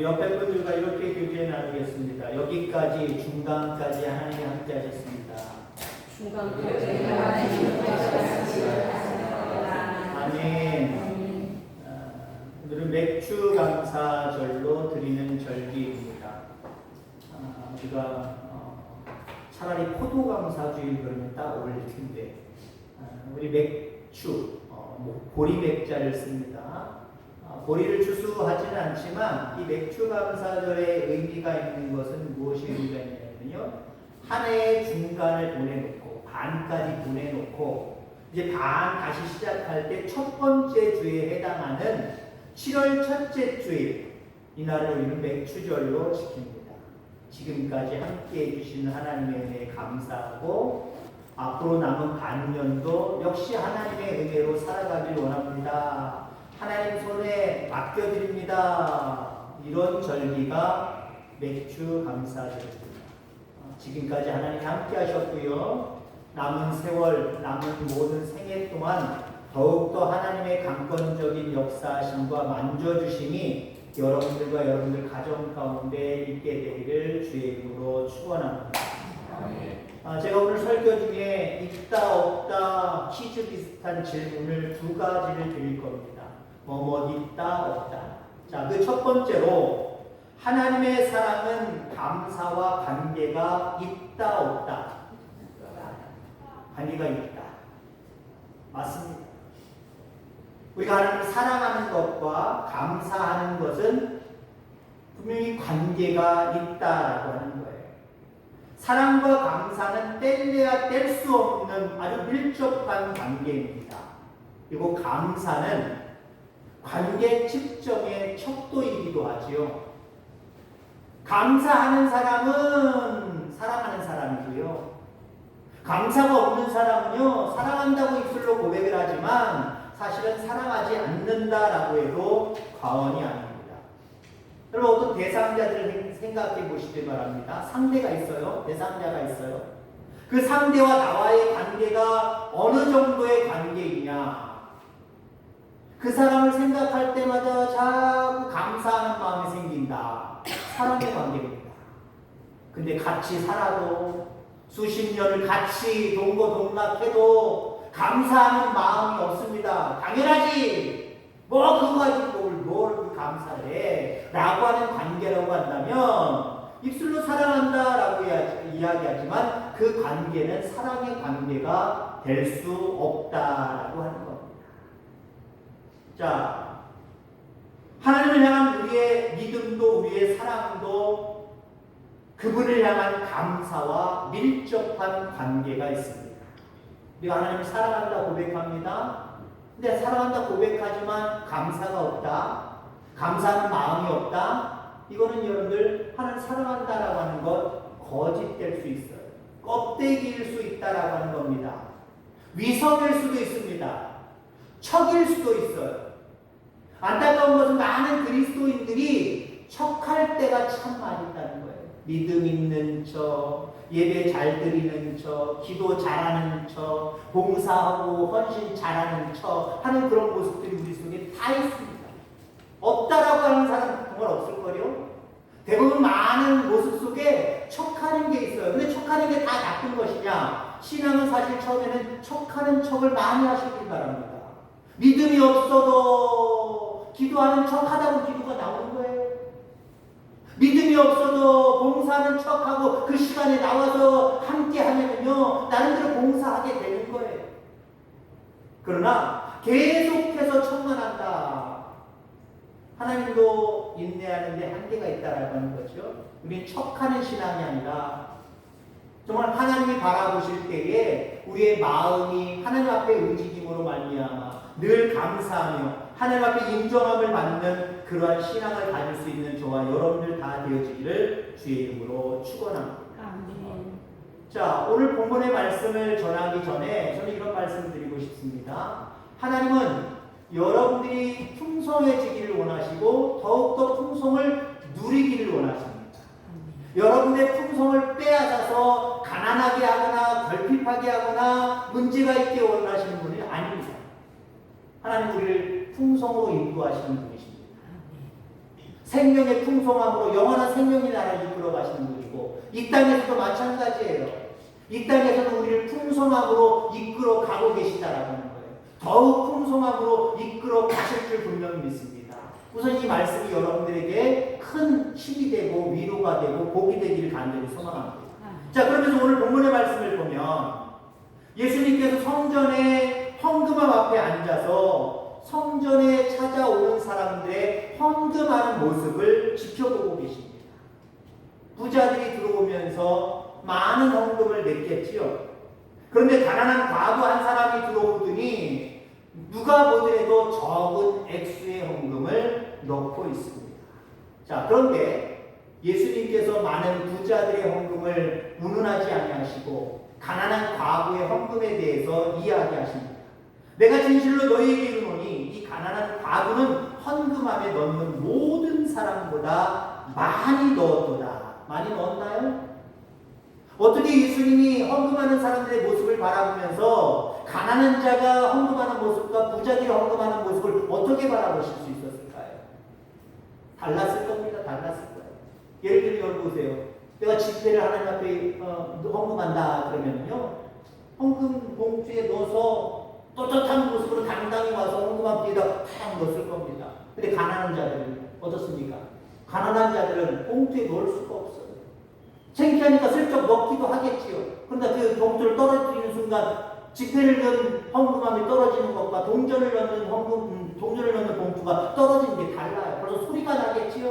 우리 옆에 분들과 이렇게 교제 나누겠습니다. 여기까지 중간까지 하나님이 함께 하셨습니다. 중간까지 하나님이 함께 하셨습니다. 아멘. 오늘은 맥주 감사절로 드리는 절기입니다. 우리가 차라리 포도 감사주일 그러면 딱 어울릴 텐데 우리 맥주 보리 맥자를 씁니다. 보리를 추수하지는 않지만 이 맥주 감사절의 의미가 있는 것은 무엇이 의미가 있냐면요, 한 해의 중간을 보내놓고 반까지 보내놓고 이제 반 다시 시작할 때 첫 번째 주에 해당하는 7월 첫째 주일, 이날을 우리는 맥주절로 지킵니다. 지금까지 함께해 주신 하나님의 은혜에 감사하고 앞으로 남은 반년도 역시 하나님의 은혜로 살아가길 원합니다. 하나님 손에 맡겨드립니다. 이런 절기가 맥주 감사절입니다. 지금까지 하나님 함께 하셨고요. 남은 세월, 남은 모든 생애 동안 더욱더 하나님의 강권적인 역사하심과 만져주심이 여러분들과 여러분들 가정 가운데 있게 되기를 주의 이름으로 축원합니다. 제가 오늘 설교 중에 있다 없다 퀴즈 비슷한 질문을 두 가지를 드릴 겁니다. 뭐뭐 있다 없다. 자, 그 첫 번째로 하나님의 사랑은 감사와 관계가 있다 없다. 관계가 있다. 맞습니다. 우리가 하나님을 사랑하는 것과 감사하는 것은 분명히 관계가 있다라고 하는 거예요. 사랑과 감사는 뗄래야 뗄 수 없는 아주 밀접한 관계입니다. 그리고 감사는 관계 측정의 척도이기도 하지요. 감사하는 사람은 사랑하는 사람이고요. 감사가 없는 사람은요, 사랑한다고 입술로 고백을 하지만 사실은 사랑하지 않는다라고 해도 과언이 아닙니다. 여러분, 어떤 대상자들을 생각해 보시기 바랍니다. 상대가 있어요. 대상자가 있어요. 그 상대와 나와의 관계가 어느 정도의 관계이냐. 그 사람을 생각할 때마다 자꾸 감사하는 마음이 생긴다. 사랑의 관계입니다. 근데 같이 살아도 수십 년을 같이 동거동락해도 감사하는 마음이 없습니다. 당연하지. 뭐 그거 가지고 뭘 감사해 라고 하는 관계라고 한다면 입술로 사랑한다 라고 이야기하지만 그 관계는 사랑의 관계가 될 수 없다라고 하는 겁니다. 자, 하나님을 향한 우리의 믿음도 우리의 사랑도 그분을 향한 감사와 밀접한 관계가 있습니다. 우리가 하나님을 사랑한다 고백합니다. 근데 사랑한다 고백하지만 감사가 없다, 감사하는 마음이 없다, 이거는 여러분들 하나님 사랑한다라고 하는 것 거짓될 수 있어요. 껍데기일 수 있다라고 하는 겁니다. 위선일 수도 있습니다. 척일 수도 있어요. 안타까운 것은 많은 그리스도인들이 척할 때가 참 많이 있다는 거예요. 믿음 있는 척, 예배 잘 드리는 척, 기도 잘하는 척, 봉사하고 헌신 잘하는 척 하는 그런 모습들이 우리 속에 다 있습니다. 없다라고 하는 사람은 정말 없을걸요? 대부분 많은 모습 속에 척하는 게 있어요. 근데 척하는 게 다 나쁜 것이냐? 신앙은 사실 처음에는 척하는 척을 많이 하시길 바랍니다. 믿음이 없어도 기도하는 척 하다 보면 기도가 나오는 거예요. 믿음이 없어도 봉사하는 척하고 그 시간에 나와서 함께 하면요, 나름대로 봉사하게 되는 거예요. 그러나 계속해서 척만 한다. 하나님도 인내하는데 한계가 있다라고 하는 거죠. 우리는 척하는 신앙이 아니라 정말 하나님이 바라보실 때에 우리의 마음이 하나님 앞에 움직임으로 말미암아 늘 감사하며 하나님 앞에 인정함을 받는 그러한 신앙을 가질 수 있는 저와 여러분들 다 되어지기를 주의 이름으로 축원합니다. 아멘. 자, 오늘 본문의 말씀을 전하기 전에 저는 이런 말씀을 드리고 싶습니다. 하나님은 여러분들이 풍성해지기를 원하시고 더욱더 풍성을 누리기를 원하십니다. 여러분의 풍성을 빼앗아서 가난하게 하거나 결핍하게 하거나 문제가 있게 원하시는 분이 아닙니다. 하나님 우리를 풍성으로 인도하시는 분이십니다. 생명의 풍성함으로 영원한 생명의 나라를 이끌어 가시는 분이고, 이 땅에서도 마찬가지예요. 이 땅에서도 우리를 풍성함으로 이끌어 가고 계시다라고 하는 거예요. 더욱 풍성함으로 이끌어 가실 줄 분명히 믿습니다. 우선 이 말씀이 여러분들에게 큰 힘이 되고 위로가 되고 복이 되기를 간절히 소망합니다. 자, 그러면서 오늘 본문의 말씀을 보면 예수님께서 성전의 헌금함 앞에 앉아서 성전에 찾아오는 사람들의 헌금하는 모습을 지켜보고 계십니다. 부자들이 들어오면서 많은 헌금을 냈겠지요. 그런데 가난한 과부 한 사람이 들어오더니 누가 보더라도 적은 액수의 헌금을 넣고 있습니다. 자, 그런데 예수님께서 많은 부자들의 헌금을 운운하지 아니하시고 가난한 과부의 헌금에 대해서 이야기하십니다. 내가 진실로 너희에게 이르노니 이 가난한 과부는 헌금함에 넣는 모든 사람보다 많이 넣었도다. 많이 넣었나요? 어떻게 예수님이 헌금하는 사람들의 모습을 바라보면서 가난한 자가 헌금하는 모습과 부자들이 헌금하는 모습을 어떻게 바라보실 수 있었을까요? 달랐을 겁니다. 달랐을 거예요. 예를 들어 여기 보세요. 내가 집회를 하나님 앞에 헌금한다 그러면요, 헌금 봉투에 넣어서 떳떳한 모습으로 당당히 와서 헌금함 뒤에다 탁 넣었을 겁니다. 근데 가난한 자들은 어떻습니까? 가난한 자들은 봉투에 넣을 수가 없어요. 창피하니까 슬쩍 넣기도 하겠지요. 그런데 그 봉투를 떨어뜨리는 순간 지폐를 넣은 헌금함이 떨어지는 것과 동전을 넣는 봉투가 떨어지는 게 달라요. 벌써 소리가 나겠지요.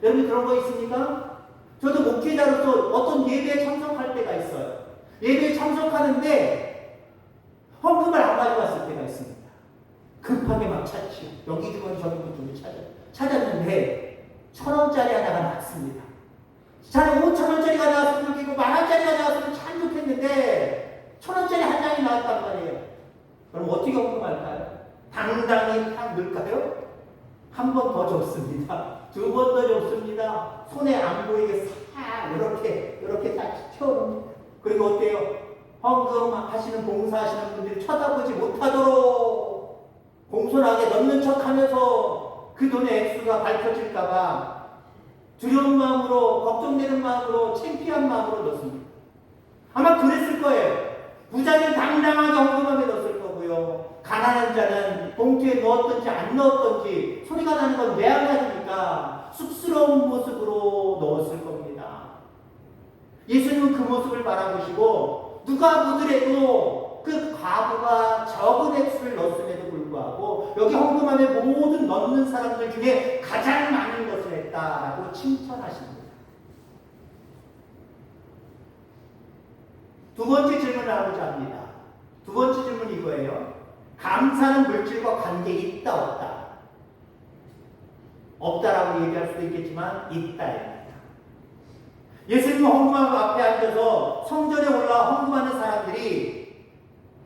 여러분 그런 거 있습니까? 저도 목회자로서 어떤 예배에 참석할 때가 있어요. 예배에 참석하는데 헌금을 안 가져갔을 때가 있습니다. 급하게 막 찾지요. 여기 주머니 저기 주머니 찾았는데 1,000원짜리 하나가 나왔습니다. 차라리 5,000원짜리가 나왔으면 좋겠고 10,000원짜리가 나왔으면 참 좋겠는데 1,000원짜리 한 장이 나왔단 말이에요. 그럼 어떻게 헌금할까요? 당당히 딱 넣을까요? 한 번 더 줬습니다. 2번 더 줬습니다. 손에 안 보이게 싹 이렇게 딱 채워놓습니다. 그리고 어때요? 헌금 하시는 봉사하시는 분들이 쳐다보지 못하도록 공손하게 넣는 척하면서 그 돈의 액수가 밝혀질까봐 두려운 마음으로, 걱정되는 마음으로, 창피한 마음으로 넣습니다. 아마 그랬을 거예요. 부자는 당당하게 헌금함에 넣었을 거고요. 가난한 자는 봉투에 넣었든지 안 넣었든지 소리가 나는 건 매한가지니까 쑥스러운 모습으로 넣었을 겁니다. 예수님은 그 모습을 바라보시고 누가 보더라도 그 과부가 적은 액수를 넣었음에도 불구하고 여기 헌금함에 모든 넣는 사람들 중에 가장 많은 것을 했다라고 칭찬하십니다. 두 번째 질문을 하고자 합니다. 두 번째 질문이 이거예요. 감사는 물질과 관계가 있다 없다? 없다라고 얘기할 수도 있겠지만 있다입니다. 예수님 헌금함 앞에 앉아서 성전에 올라 헌금하는 사람들이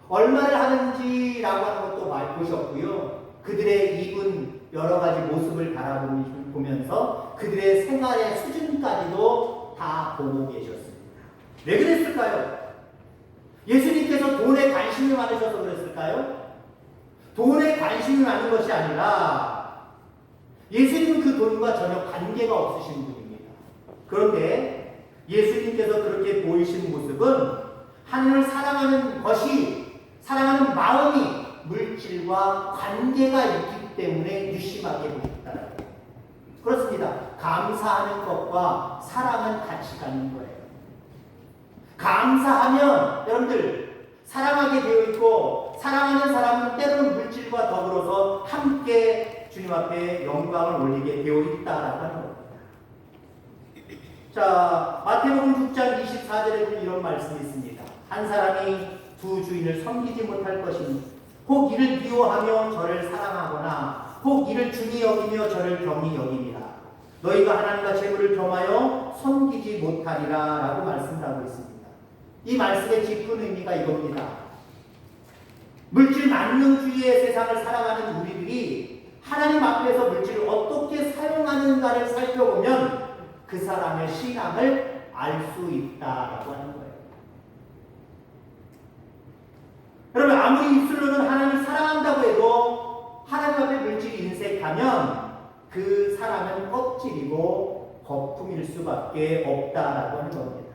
얼마를 하는지라고 하는 것도 보셨고요. 그들의 입은 여러 가지 모습을 바라보면서 그들의 생활의 수준까지도 다 보고 계셨습니다. 왜 그랬을까요? 예수님께서 돈에 관심이 많으셔서 그랬을까요? 돈에 관심이 많은 것이 아니라 예수님은 그 돈과 전혀 관계가 없으신 분입니다. 그런데 예수님께서 그렇게 보이신 모습은 하나님을 사랑하는 사랑하는 마음이 물질과 관계가 있기 때문에 유심하게 보셨다는 거예요. 그렇습니다. 감사하는 것과 사랑은 같이 가는 거예요. 감사하면 여러분들 사랑하게 되어 있고 사랑하는 사람은 때로는 물질과 더불어서 함께 주님 앞에 영광을 올리게 되어 있다라고 하는 겁니다. 자, 마태복음 6장 24절에 이런 말씀이 있습니다. 한 사람이 두 주인을 섬기지 못할 것이니 혹 이를 미워하며 저를 사랑하거나 혹 이를 중히 여기며 저를 경히 여김이라. 너희가 하나님과 재물을 겸하여 섬기지 못하리라 라고 말씀하고 있습니다. 이 말씀의 깊은 의미가 이겁니다. 물질 만능주의의 세상을 살아가는 우리들이 하나님 앞에서 물질을 어떻게 사용하는가를 살펴보면 그 사람의 신앙을 알 수 있다라고 하는 거예요. 여러분 아무리 입술로는 하나님을 사랑한다고 해도 하나님 앞에 물질이 인색하면 그 사람은 껍질이고 거품일 수밖에 없다라고 하는 겁니다.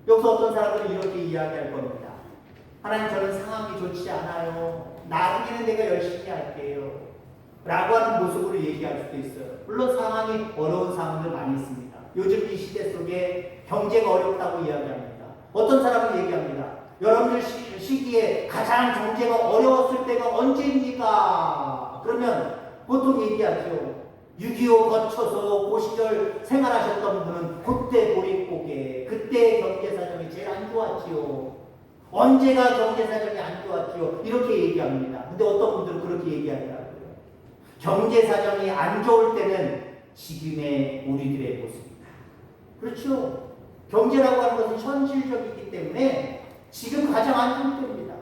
여기서 어떤 사람들은 이렇게 이야기할 겁니다. 하나님, 저는 상황이 좋지 않아요. 나중에는 내가 열심히 할게요. 라고 하는 모습으로 얘기할 수도 있어요. 물론 상황이 어려운 상황들 많이 있습니다. 요즘 이 시대 속에 경제가 어렵다고 이야기합니다. 어떤 사람은 얘기합니다. 여러분들 시기에 가장 경제가 어려웠을 때가 언제입니까? 그러면 보통 얘기하죠. 6.25 거쳐서 그 시절 생활하셨던 분은 그때 보릿고개, 그때 경제사정이 제일 안 좋았지요. 언제가 경제사정이 안 좋았지요. 이렇게 얘기합니다. 근데 어떤 분들은 그렇게 얘기하더라고요. 경제사정이 안 좋을 때는 지금의 우리들의 모습이다. 그렇죠. 경제라고 하는 것은 현실적이기 때문에 지금 가장 안 좋을 때입니다.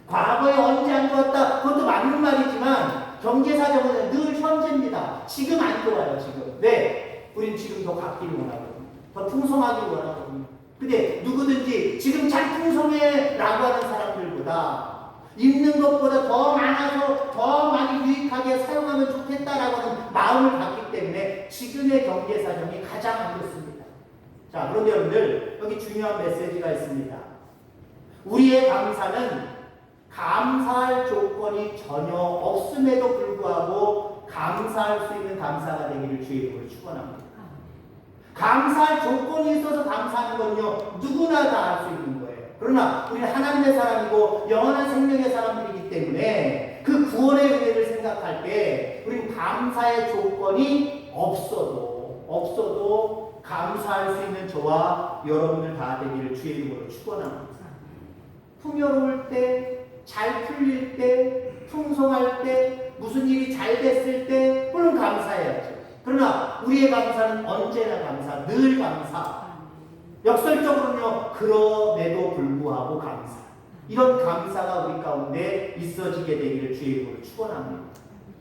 과거에 언제 안 좋았다, 그것도 맞는 말이지만 경제사정은 늘 현재입니다. 지금 안 좋아요, 지금. 왜? 우린 지금 더 갖기를 원하거든요. 더 풍성하기를 원하거든요. 근데 누구든지 지금 잘 풍성해 라고 하는 사람들보다 있는 것보다 더 많아서 더 많이 유익하게 사용하면 좋겠다라고 하는 마음을 갖기 때문에 지금의 경제사정이 가장 안 좋습니다. 자, 그런데 여러분들, 여기 중요한 메시지가 있습니다. 우리의 감사는 감사할 조건이 전혀 없음에도 불구하고 감사할 수 있는 감사가 되기를 주의 이름으로 축원합니다. 감사할 조건이 있어서 감사하는 건요, 누구나 다 할 수 있는 거예요. 그러나 우리는 하나님의 사람이고 영원한 생명의 사람들이기 때문에 그 구원의 은혜를 생각할 때 우리는 감사의 조건이 없어도 감사할 수 있는 저와 여러분들 다 되기를 주의 이름으로 축원합니다. 풍요로울 때, 잘 풀릴 때, 풍성할 때, 무슨 일이 잘 됐을 때, 물론 감사해야죠. 그러나 우리의 감사는 언제나 감사, 늘 감사. 역설적으로는요, 그럼에도 불구하고 감사. 이런 감사가 우리 가운데 있어지게 되기를 주의 이름으로 축원합니다.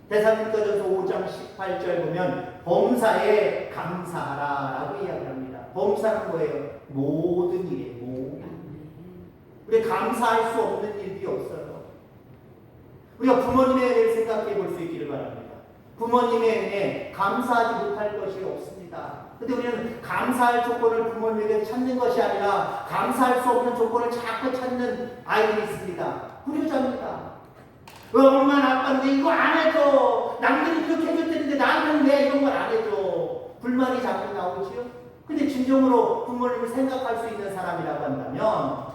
데살로니가전서 5장 18절 보면 범사에 감사하라 라고 이야기합니다. 범사는 뭐예요? 모든 일에 모든. 우리 감사할 수 없는 일이 없어요. 우리가 부모님의 은혜를 생각해 볼 수 있기를 바랍니다. 부모님의 은혜 감사하지 못할 것이 없습니다. 근데 우리는 감사할 조건을 부모님에게 찾는 것이 아니라 감사할 수 없는 조건을 자꾸 찾는 아이들이 있습니다. 불효자입니다. 왜 엄마는 아빠는 왜 이거 안 해줘? 남들이 그렇게 해줄 텐데 나한테는 왜 이런 걸 안 해줘? 불만이 자꾸 나오지요. 근데 진정으로 부모님을 생각할 수 있는 사람이라고 한다면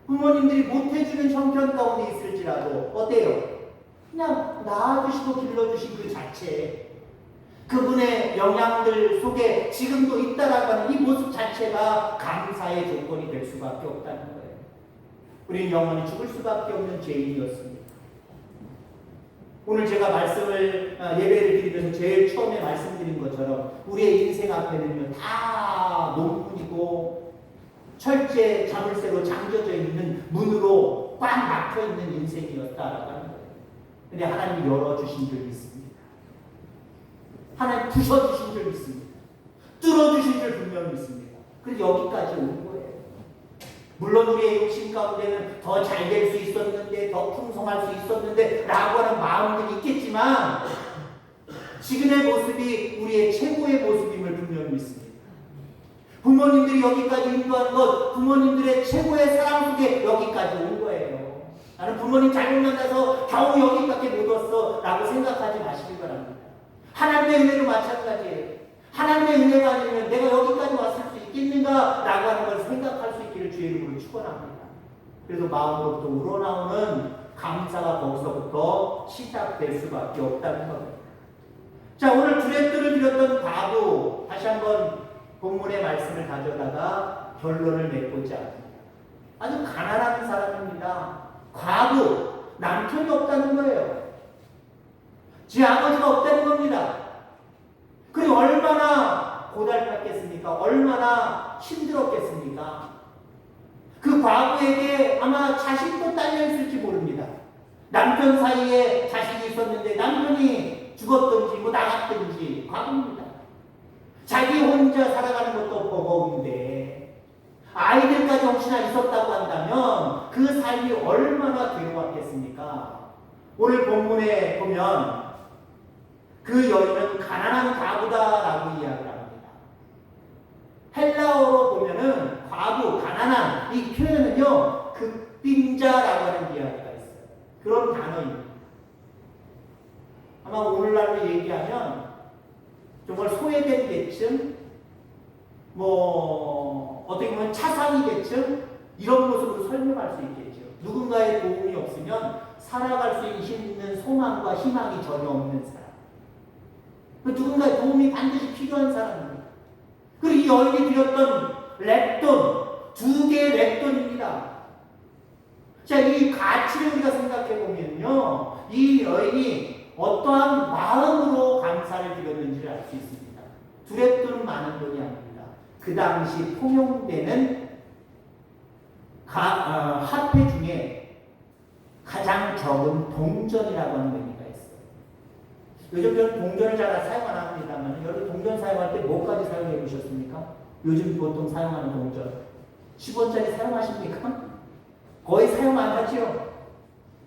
부모님들이 못해주는 형편 가운데 있을지라도 어때요? 그냥 낳아주시고 길러주신 그 자체, 그분의 영향들 속에 지금도 있다라고 하는 이 모습 자체가 감사의 조건이 될 수밖에 없다는 거예요. 우리는 영원히 죽을 수밖에 없는 죄인이었습니다. 오늘 제가 말씀을 예배를 드리면서 제일 처음에 말씀드린 것처럼 우리의 인생 앞에는요 다 논문이고 철제 자물쇠로 잠겨져 있는 문으로 꽉 막혀 있는 인생이었다라고 하는 거예요. 근데 하나님이 열어주신 줄 믿습니다. 하나님 부셔주신 줄 믿습니다. 뚫어주신 줄 분명히 믿습니다. 그래서 여기까지 온 거예요. 물론 우리의 욕심 가운데는 더 잘 될 수 있었는데, 더 풍성할 수 있었는데 라고 하는 마음들이 있겠지만 지금의 모습이 우리의 최고의 모습임을 분명히 믿습니다. 부모님들이 여기까지 인도한 것, 부모님들의 최고의 사랑 속에 여기까지 온 거예요. 나는 부모님 잘못 만나서 겨우 여기밖에 못 왔어 라고 생각하지 마시기 바랍니다. 하나님의 은혜도 마찬가지예요. 하나님의 은혜가 아니면 내가 여기까지 왔을 수 있겠는가 라고 하는 걸 생각할 수 있기를 주의 이름으로 축원합니다. 그래서 마음으로부터 우러나오는 감사가 거기서부터 시작될 수밖에 없다는 겁니다. 자, 오늘 두레뚜를 드렸던 과부, 다시 한번 본문의 말씀을 가져다가 결론을 맺고자 합니다. 아주 가난한 사람입니다. 과부, 남편이 없다는 거예요. 제 아버지가 없다는 겁니다. 그리고 얼마나 고달팠겠습니까? 얼마나 힘들었겠습니까? 그 과부에게 아마 자식도 딸려있을지 모릅니다. 남편 사이에 자식이 있었는데 남편이 죽었든지 뭐 나갔든지 과부입니다. 자기 혼자 살아가는 것도 버거운데 아이들까지 혹시나 있었다고 한다면 그 삶이 얼마나 괴로웠겠습니까? 오늘 본문에 보면 그 여인은 가난한 과부다라고 이야기를 합니다. 헬라어로 보면은 과부, 가난한 이 표현은요 극빈자라고 하는 이야기가 있어요. 그런 단어입니다. 아마 오늘날로 얘기하면 정말 소외된 계층, 어떻게 보면 차상위 계층 이런 모습으로 설명할 수 있겠죠. 누군가의 도움이 없으면 살아갈 수 있는 소망과 희망이 전혀 없는 사람. 누군가의 도움이 반드시 필요한 사람입니다. 그리고 이 여인이 드렸던 랩돈, 2개의 랩돈입니다. 자, 이 가치를 우리가 생각해 보면요, 이 여인이 어떠한 마음으로 감사를 드렸는지를 알 수 있습니다. 2랩돈은 많은 돈이 아닙니다. 그 당시 통용되는 화폐 중에 가장 적은 동전이라고 하는 의미가 있어요. 요즘 저는 동전을 잘 사용 안 합니다만, 여러분 동전 사용할 때 뭐까지 사용해 보셨습니까? 요즘 보통 사용하는 동전 10원짜리 사용하십니까? 거의 사용 안 하죠?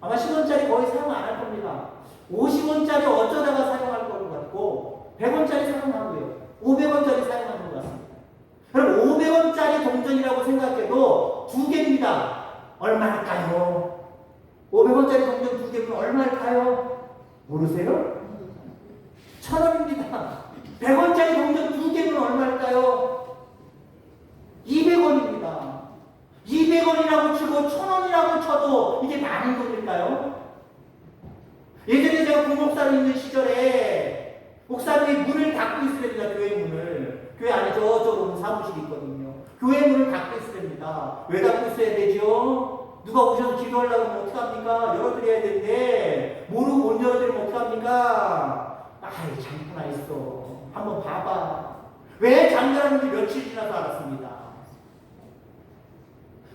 아마 10원짜리 거의 사용 안 할 겁니다. 50원짜리 어쩌다가 사용할 것 같고 100원짜리 사용하고요. 500원짜리 사용하는 것 같습니다. 그럼 500원짜리 동전이라고 생각해도 2개입니다. 얼마일까요? 500원짜리 동전 2개면 얼마일까요? 모르세요? 1,000원입니다. 100원짜리 동전 2개면 얼마일까요? 200원입니다. 200원이라고 치고 1,000원이라고 쳐도 이게 많은 돈일까요? 예전에 제가 부목사로 있는 시절에 목사님이 문을 닫고 있으랍니다. 교회 문을. 교회 안에 저쪽으로 사무실이 있거든요. 교회 문을 닫고 있으랍니다. 왜 닫고 있어야 되죠? 누가 오셔서 기도하려고 하면 어떡합니까? 열어드려야 되는데 모르고 못 열어드리면 어떡합니까? 아이 잠깐 있어. 한번 봐봐. 왜 잠가는지 며칠 지나서 알았습니다.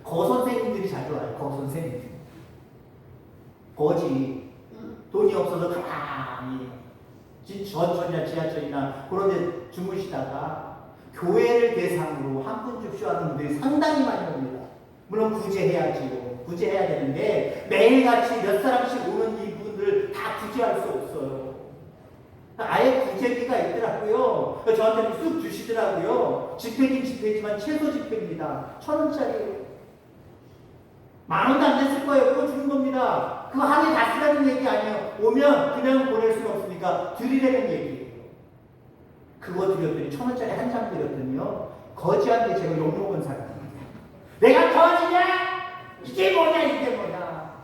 거 선생님들이 자주 와요. 거 선생님. 거지. 돈이 없어서 가만히 전철이나 지하철이나 그런 데 주무시다가 교회를 대상으로 한 푼 줍쇼 하는 분들이 상당히 많이 옵니다. 물론 구제해야지요. 구제해야 되는데 매일같이 몇 사람씩 오는 이분들 다 구제할 수 없어요. 아예 구제비가 있더라고요. 저한테 쑥 주시더라고요. 집회긴 집회지만 최소 집회입니다. 1,000원짜리예요. 10,000원도 안 됐을 거예요. 그거 주는 겁니다. 그거 한 해 다 쓰라는 얘기 아니에요. 오면 그냥 보낼 수는 없으니까 드리라는 얘기예요. 그거 드렸더니 1,000원짜리 한 장 드렸더니요. 거지한테 제가 욕먹은 사람입니다. 내가 거지냐? 이게 뭐냐 이게 뭐냐.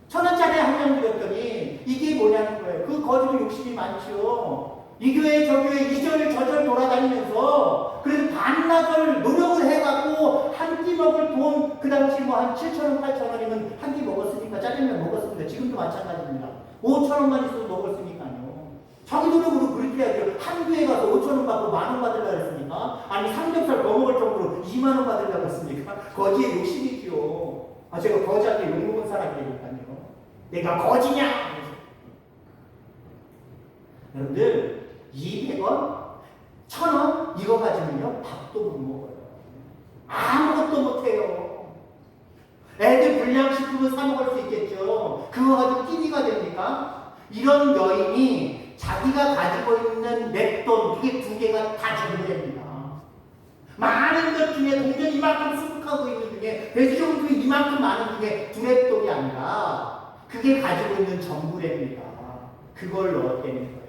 1,000원짜리 한 장 드렸더니 이게 뭐냐는 거예요. 그 거지도 욕심이 많죠. 이 교회 저 교회 이절 저절 돌아다니면서 그래도 반나절 노력을 해갖고 한 끼 먹을 돈 그 당시 뭐 한 7,000원 8,000원이면 한 끼 먹었으니까 짜장면 먹었습니다. 지금도 마찬가지입니다. 5,000원만 있어도 먹었으니까요. 자기 노력으로 그렇게 해야죠. 한 교회 가서 5,000원 받고 10,000원 받으려고 했습니까? 아니 삼겹살 더 먹을 정도로 20,000원 받으려고 했습니까? 거지의 욕심이지요. 제가 거지한테 욕먹은 사람이니까요. 내가 거지냐? 여러분들 200원, 1,000원 이거 가지면요 밥도 못 먹어요. 아무것도 못해요. 애들 불량식품은 사 먹을 수 있겠죠. 그거 가지고 끼니가 됩니까? 이런 여인이 자기가 가지고 있는 냅돈 이게 2개가 다 전부됩니다. 많은 것 중에 동전 이만큼 수북하고 있는 중에 돼지저금통이 이만큼 많은 중에 2랩돈이 아니라 그게 가지고 있는 전부랍니다. 그걸 넣었다는 거예요.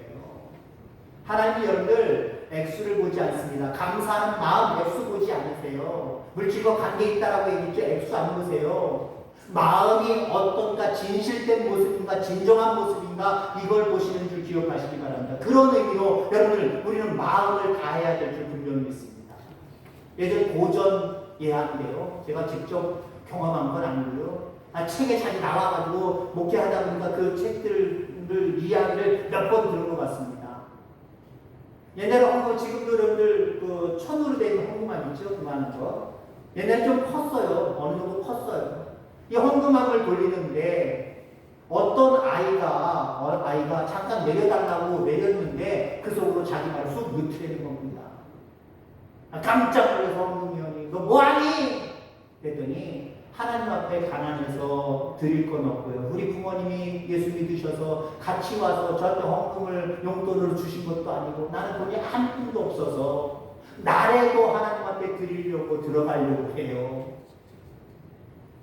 하나님이 여러분들 액수를 보지 않습니다. 감사하는 마음 액수 보지 않으세요. 물질과 관계 있다라고 얘기했죠. 액수 안 보세요. 마음이 어떤가, 진실된 모습인가, 진정한 모습인가 이걸 보시는 줄 기억하시기 바랍니다. 그런 의미로 여러분들 우리는 마음을 다해야 될 줄 분명히 믿습니다. 예전 고전 예한데요. 제가 직접 경험한 건 아니고요. 책에 자주 나와가지고 목회하다 보니까 그 책들을 이야기를 몇 번 들은 것 같습니다. 옛날에 헌금, 지금도 여러분들 그 천으로 된 헌금함 있죠? 그만한 거. 옛날에 좀 컸어요. 어느 정도 컸어요. 이 헌금함을 돌리는데 어떤 아이가 잠깐 내려달라고 내렸는데 그 속으로 자기 말을 쑥 넣으려는 겁니다. 깜짝 놀라서 헌금위원이 너 뭐하니? 그랬더니 하나님 앞에 가난해서 드릴 건 없고요. 우리 부모님이 예수 믿으셔서 같이 와서 저한테 헌금을 용돈으로 주신 것도 아니고 나는 돈이 한 푼도 없어서 나래도 하나님 앞에 드리려고 들어가려고 해요.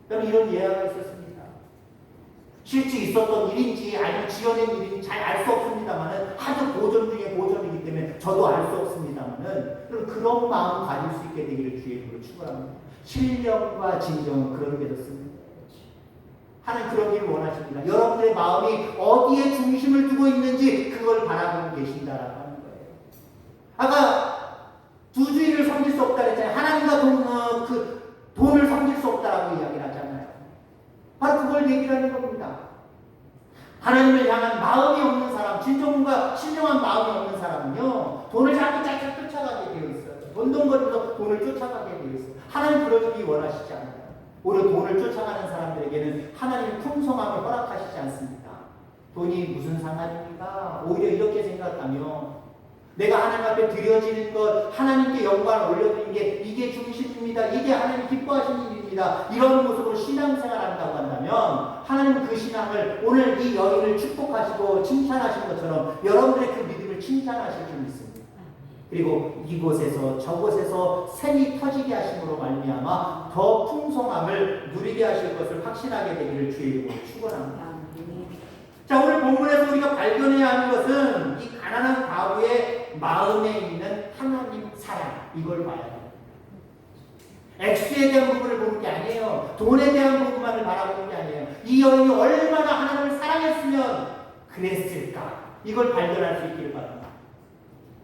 저는 이런 예화가 있었습니다. 실제 있었던 일인지 아니면 지어낸 일인지 잘 알 수 없습니다만은 아주 고전 중에 고전이기 때문에 저도 알 수 없습니다만은 그런 마음 가질 수 있게 되기를 주의 이름으로 축원합니다. 신령과 진정은 그런 게 좋습니다. 하나님 그런 일 원하십니다. 여러분들의 마음이 어디에 중심을 두고 있는지 그걸 바라보고 계신다라고 하는 거예요. 아까 두 주인을 섬길 수 없다 그랬잖아요. 하나님과 돈을 섬길 수 없다라고 이야기를 하잖아요. 바로 그걸 얘기하는 겁니다. 하나님을 향한 마음이 없는 사람, 진정과 신령한 마음이 없는 사람은요, 돈을 자꾸 짝짝 쫓아가게 되어 있어요. 돈돈거리면서 돈을 쫓아가게 되어 있어요. 하나님 그러기 원하시지 않아요. 오히려 돈을 쫓아가는 사람들에게는 하나님의 풍성함을 허락하시지 않습니다. 돈이 무슨 상관입니까? 오히려 이렇게 생각하며 내가 하나님 앞에 드려지는 것, 하나님께 영광을 올려드리는 게 이게 중심입니다. 이게 하나님 기뻐하시는 일입니다. 이런 모습으로 신앙생활한다고 한다면 하나님 그 신앙을 오늘 이 여인을 축복하시고 칭찬하신 것처럼 여러분들의 그 믿음을 칭찬하실 줄 믿습니다. 그리고 이곳에서 저곳에서 샘이 터지게 하심으로 말미암아 더 풍성함을 누리게 하실 것을 확신하게 되기를 주의 이름으로 축원합니다. 자, 오늘 본문에서 우리가 발견해야 하는 것은 이 가난한 과부의 마음에 있는 하나님 사랑, 이걸 봐야 돼요. 액수에 대한 부분을 보는 게 아니에요. 돈에 대한 부분만을 바라보는 게 아니에요. 이 여인이 얼마나 하나님을 사랑했으면 그랬을까, 이걸 발견할 수 있기를 바랍니다.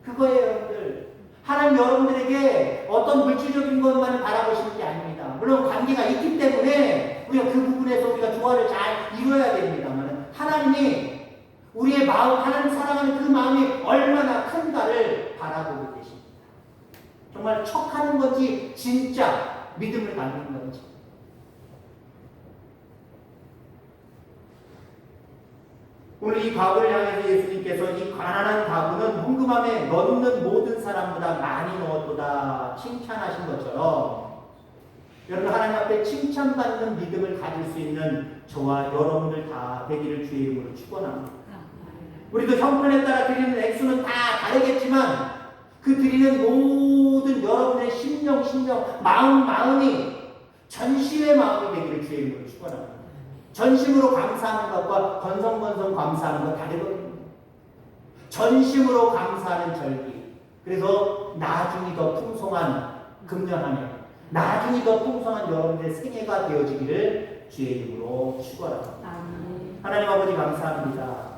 그거예요, 여러분들. 하나님 여러분들에게 어떤 물질적인 것만을 바라보시는 게 아닙니다. 물론 관계가 있기 때문에 우리가 그 부분에서 우리가 조화를 잘 이루어야 됩니다만 하나님이 우리의 마음, 하나님 사랑하는 그 마음이 얼마나 큰가를 바라보고 계십니다. 정말 척하는 건지 진짜 믿음을 갖는 건지. 오늘 이 과부를 향해서 예수님께서 이 가난한 과부는 헌금함에 넣는 모든 사람보다 많이 넣었도다 칭찬하신 것처럼 여러분 하나님 앞에 칭찬받는 믿음을 가질 수 있는 저와 여러분들 다 되기를 주의 이름으로 축원합니다. 우리도 형편에 따라 드리는 액수는 다 다르겠지만 그 드리는 모든 여러분의 심령, 마음이 전심의 마음이 되기를 주의 이름으로 축원합니다. 전심으로 감사하는 것과 건성건성 감사하는 것 다르거든요. 전심으로 감사하는 절기. 그래서 나중이 더 풍성한 금년 한 해, 나중이 더 풍성한 여러분들의 생애가 되어지기를 주의 이름으로 축원합니다. 하나님 아버지 감사합니다.